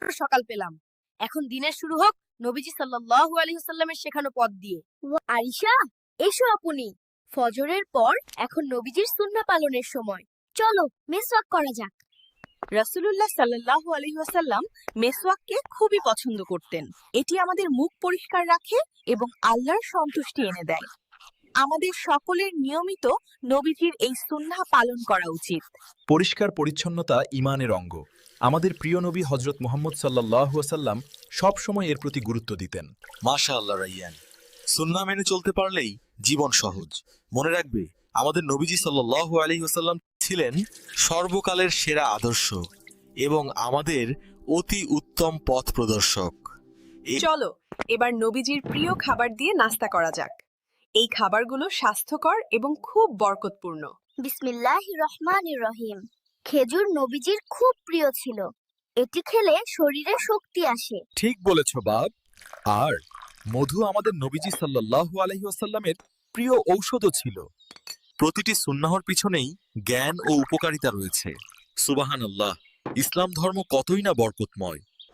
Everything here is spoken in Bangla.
সকাল পেলাম। এখন দিনের শুরু হোক নবীজি সাল্লাল্লাহু আলাইহি ওয়াসাল্লামের শেখানো পথ দিয়ে। আয়েশা, এসো আপনি। ফজরের পর এখন নবীজির সুন্নাহ পালনের সময়। চলো মিসওয়াক করা যাক। রাসূলুল্লাহ সাল্লাল্লাহু আলাইহি ওয়াসাল্লাম মেসওয়াককে খুবই পছন্দ করতেন। এটি আমাদের মুখ পরিষ্কার রাখে এবং আল্লাহর সন্তুষ্টি এনে দেয়। আমাদের সকলের নিয়মিত নবীজির এই সুন্নাহ পালন করা উচিত। পরিষ্কার পরিচ্ছন্নতা ঈমানের অঙ্গ। আমাদের প্রিয় নবী হযরত মুহাম্মদ সাল্লাল্লাহু আলাইহি ওয়াসাল্লাম সব সময় এর প্রতি গুরুত্ব দিতেন। মাশাআল্লাহ রাইয়ান, সুন্নাহ মেনে চলতে পারলেই জীবন সহজ। মনে রাখবে, আমাদের নবীজি সাল্লাল্লাহু আলাইহি ওয়াসাল্লাম ছিলেন সর্বকালের সেরা আদর্শ এবং আমাদের অতি উত্তম পথ প্রদর্শক। চলো এবার নবীজির প্রিয় খাবার দিয়ে নাস্তা করা যাক। এই খাবারগুলো স্বাস্থ্যকর এবং খুব বরকতপূর্ণ। বিসমিল্লাহির রহমানির রহিম। খেজুর নবীজির খুব প্রিয় ছিল। এটি খেলে শরীরে শক্তি আসে। ঠিক বলেছ বাব। আর মধু আমাদের নবীজি সাল্লাল্লাহু আলাইহি ওয়াসাল্লামের প্রিয় ঔষধও ছিল। প্রতিটি সুন্নাহর পিছনেই জ্ঞান ও উপকারিতা রয়েছে। সুবহানাল্লাহ, ইসলাম ধর্ম কতই না বরকতময়।